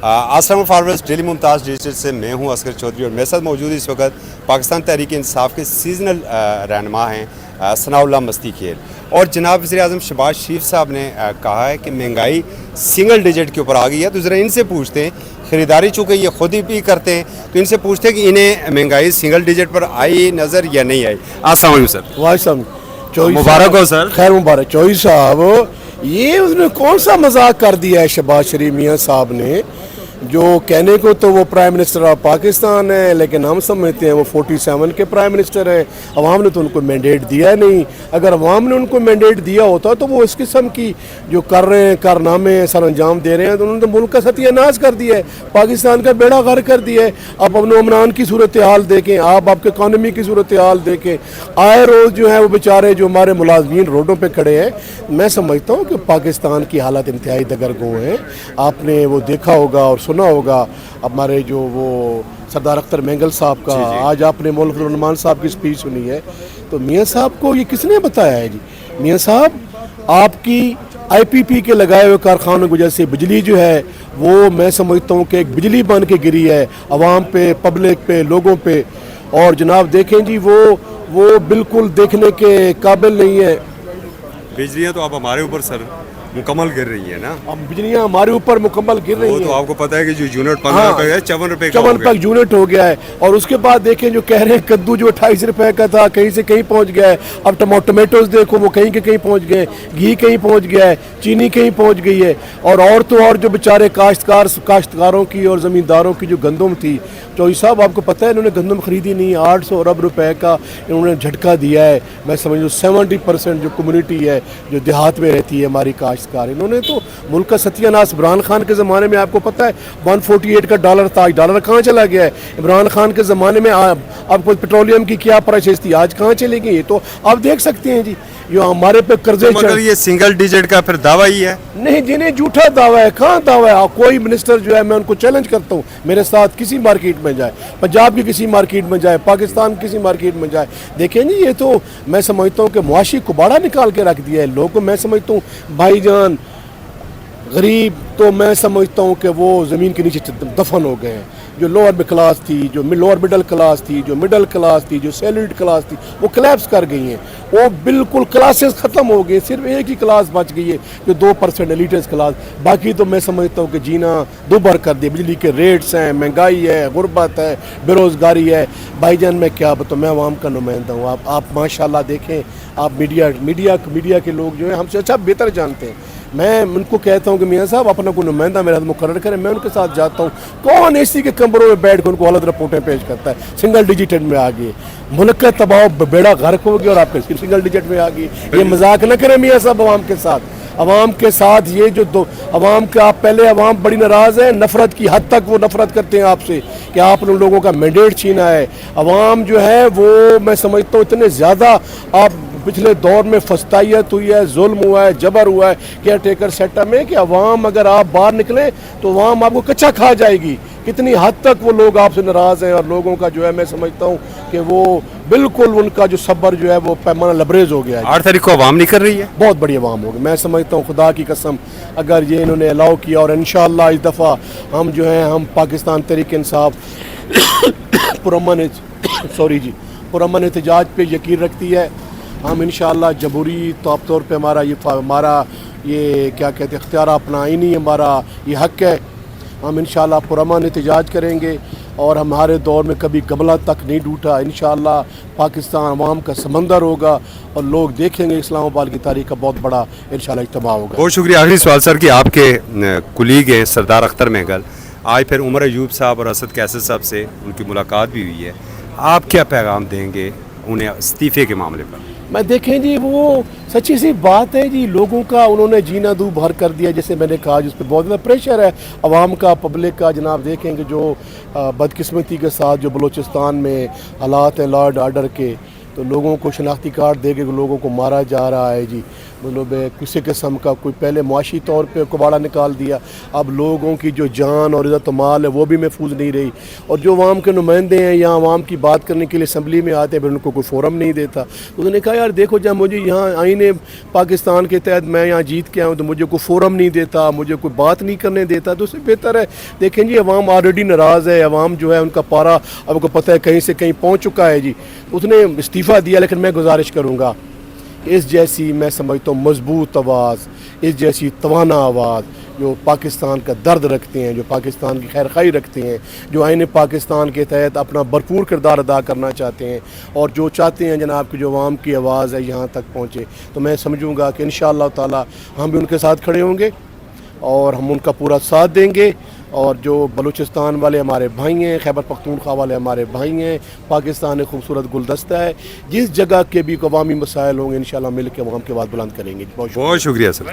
Assam forward daily Mumtaz digital से मैं हूं असगर चौधरी और मेरे साथ मौजूद इस वक्त पाकिस्तान तहरीक इंसाफ के सीजनल रहनुमा हैं सनाउल्लाह मस्ती खेल। और जनाब वज़ीर-ए-आज़म शहबाज शरीफ साहब ने कहा है कि महंगाई सिंगल डिजिट के ऊपर आ गई है। तो ज़रा इनसे पूछते हैं, ख़रीदारी चूँकि ये ख़ुद ही भी करते हैं, तो इनसे पूछते हैं कि इन्हें महंगाई सिंगल डिजिट पर आई नज़र या नहीं आई। अस्सलाम वालेकुम सर। वालेकुम मुबारक हो सर। खैर मुबारक। चौधरी साहब, ये उसने कौन सा मजाक कर दिया है शहबाज शरीफ मियाँ साहब ने, जो कहने को तो वो प्राइम मिनिस्टर ऑफ पाकिस्तान है, लेकिन हम समझते हैं वो 47 के प्राइम मिनिस्टर हैं। अवाम ने तो उनको मैंडेट दिया नहीं। अगर अवाम ने उनको मैंडेट दिया होता तो वो इस किस्म की जो कर रहे हैं कारनामे सर अंजाम दे रहे हैं, तो उन्होंने तो मुल्क का सत्यानाश कर दिया है, पाकिस्तान का बेड़ा गर्क कर दिया है। आप अपने उमरान की सूरत हाल देखें, आप आपके इकानमी की सूरत हाल देखें। आए रोज़ जो है वो बेचारे जो हमारे मुलाजमीन रोडों पर खड़े हैं। मैं समझता हूँ कि पाकिस्तान की हालत इंतहाई दगरगों है। आपने वो देखा होगा और सुना होगा हमारे जो वो सरदार अख्तर मेंगल साहब का, आज आपने मौलवी रहमान साहब की स्पीच सुनी है। तो मियाँ साहब को ये किसने बताया है जी? मियाँ साहब, आपकी IPP के लगाए हुए कारखानों की वजह से बिजली जो है वो मैं समझता हूँ कि एक बिजली बन के गिरी है अवाम पे, पब्लिक पे, लोगों पे। और जनाब देखें जी, वो बिल्कुल देखने के काबिल नहीं है। बिजलियाँ तो आप हमारे ऊपर सर मुकम्मल गिर रही है ना। अब बिजलियाँ हमारे ऊपर मुकम्मल गिर रही हैं। तो आपको पता है कि जो यूनिट 15 रुपए है 54 रुपए का 54 रुपए यूनिट हो गया है। और उसके बाद देखें जो कह रहे हैं कद्दू जो 28 रुपए का था कहीं से कहीं पहुंच गया है। अब टमाटोज देखो वो कहीं के कहीं पहुंच गए, घी कहीं पहुंच गया है, चीनी कहीं पहुंच गई है। और तो और जो बेचारे काश्तकारों की और ज़मींदारों की जो गंदम थी, चौधरी साहब आपको पता है इन्होंने गंदम खरीदी नहीं, 800 अरब रुपए का इन्होंने झटका दिया है। मैं समझूँ 70% जो कम्युनिटी है जो देहात में रहती है हमारी काश्तकार, इन्होंने तो मुल्क का सत्यानाश। इमरान खान के ज़माने में आपको पता है 148 का डॉलर था, आज डॉलर कहाँ चला गया है? इमरान खान के ज़माने में आपको पेट्रोलियम की क्या प्राइसेस थी, आज कहाँ चली गई? तो आप देख सकते हैं जी, जो हमारे पे कर्जे मगर ये सिंगल डिजिट का फिर दावा ही है। नहीं, जिन्हें झूठा दावा है, कहाँ दावा है? कोई मिनिस्टर जो है मैं उनको चैलेंज करता हूँ, मेरे साथ किसी मार्केट में जाए, पंजाब की किसी मार्केट में जाए, पाकिस्तान की किसी मार्केट में जाए, देखें जी ये तो मैं समझता हूँ कि मुआशी कुबाड़ा निकाल के रख दिया है लोगों को। मैं समझता हूँ भाईजान गरीब तो मैं समझता हूँ कि वो ज़मीन के नीचे दफन हो गए हैं। जो लोअर क्लास थी, जो लोअर मिडल क्लास थी, जो मिडल क्लास थी, जो सैलरीड क्लास थी, वो कोलैप्स कर गई हैं। वो बिल्कुल क्लासेस ख़त्म हो गई, सिर्फ एक ही क्लास बच गई है जो 2% एलिटेस क्लास। बाकी तो मैं समझता हूँ कि जीना दुभर कर दिया। बिजली के रेट्स हैं, महंगाई है, गुर्बत है, बेरोज़गारी है। भाईजान मैं क्या बताऊँ, मैं आवाम का नुमाइंदा हूँ। आप माशाल्लाह देखें, आप मीडिया के लोग जो हैं हमसे अच्छा बेहतर जानते हैं। मैं उनको कहता हूँ कि मियाँ साहब अपना कोई नुमाइंदा मेरा मुकर्रर करें, मैं उनके साथ जाता हूँ। कौन AC के कमरों में बैठ कर उनको गलत रिपोर्टें पेश करता है? सिंगल डिजिट में आ गई, मुल्क का तबाह बेड़ा गर्क हो गया और आपके सिंगल डिजिट में आ गई। ये मजाक न करें मियाँ साहब अवाम के साथ। अवाम के साथ ये जो दो अवाम के, आप पहले अवाम बड़ी नाराज़ है, नफ़रत की हद तक वो नफ़रत करते हैं आपसे कि आप लोगों का मैंडेट छीना है। अवाम जो है वो मैं समझता हूँ इतने ज़्यादा आप पिछले दौर में फस्तायत हुई है, जुल्म हुआ है, जबर हुआ है केयर टेकर सेक्टर में कि अवाम अगर आप बाहर निकलें तो अवाम आपको कच्चा खा जाएगी। कितनी हद तक वो लोग आपसे नाराज़ हैं और लोगों का जो है मैं समझता हूँ कि वो बिल्कुल उनका जो सब्र जो है वो पैमाना लबरेज हो गया है। 8 तारीख को अवाम नहीं कर रही है, बहुत बड़ी अवाम होगी। मैं समझता हूँ खुदा की कसम अगर ये इन्होंने अलाउ किया, और इंशाअल्लाह इस दफ़ा हम जो है हम पाकिस्तान तहरीक इंसाफ पुरअमन एहतजाज पे यकीन रखती है। हम इंशाअल्लाह जमहूरी तौर पे हमारा ये क्या कहते हैं इख्तियार अपना आईनी हमारा ये हक है। हम इंशाअल्लाह पुरअमन एहतजाज करेंगे और हमारे दौर में कभी गमला तक नहीं टूटा। इंशाअल्लाह पाकिस्तान अवाम का समंदर होगा और लोग देखेंगे इस्लामाबाद की तारीख का बहुत बड़ा इंशाअल्लाह इज्तिमा होगा। बहुत शुक्रिया। आखिरी सवाल सर कि आपके कुलीग हैं सरदार अख्तर मेंगल, आज फिर उमर अयूब साहब और असद कैसर साहब से उनकी मुलाकात भी हुई है, आप क्या पैगाम देंगे उन्हें इस्तीफ़े के मामले पर? मैं देखें जी, वो सच्ची सी बात है जी, लोगों का उन्होंने जीना दू भर कर दिया। जैसे मैंने कहा जिस पर बहुत ज़्यादा प्रेशर है अवाम का, पब्लिक का। जनाब देखेंगे जो बदकिस्मती के साथ जो बलूचिस्तान में हालात हैं लॉ एंड ऑर्डर के, तो लोगों को शनाख्ती कार्ड दे के लोगों को मारा जा रहा है जी। मतलब किसी किस्म का कोई पहले मुआशी तौर पे कबाड़ा निकाल दिया, अब लोगों की जो जान और इज़्ज़त माल है वो भी महफूज नहीं रही, और जो अवाम के नुमाइंदे हैं यहाँ अवाम की बात करने के लिए असम्बली में आते हैं फिर उनको कोई फ़ोरम नहीं देता। तो उन्होंने कहा यार देखो जब मुझे यहाँ आईने पाकिस्तान के तहत मैं यहाँ जीत के आऊँ तो मुझे कोई फ़ोरम नहीं देता, मुझे कोई बात नहीं करने देता, तो उससे बेहतर है देखें जी अवाम ऑलरेडी नाराज़ है, अवाम जो है उनका पारा अब को पता है कहीं से कहीं पहुँच चुका है जी। उसने इस्तीफ़ा दिया, लेकिन मैं गुजारिश करूँगा इस जैसी मैं समझता हूँ मजबूत आवाज़, इस जैसी तवाना आवाज़ जो पाकिस्तान का दर्द रखते हैं, जो पाकिस्तान की खैर खाई रखते हैं, जो आईने पाकिस्तान के तहत अपना भरपूर किरदार अदा करना चाहते हैं और जो चाहते हैं जनाब कि जो अवाम की आवाज़ है यहाँ तक पहुँचे, तो मैं समझूँगा कि इंशाअल्लाह ताला हम भी उनके साथ खड़े होंगे और हम उनका पूरा साथ देंगे। और जो बलूचिस्तान वाले हमारे भाई हैं, खैबर पख्तूनख्वा वाले हमारे भाई हैं, पाकिस्तान एक खूबसूरत गुलदस्ता है, जिस जगह के भी अवामी मसाइल होंगे इंशाअल्लाह मिल के अवाम की आवाज़ बुलंद करेंगे। बहुत शुक्रिया सर।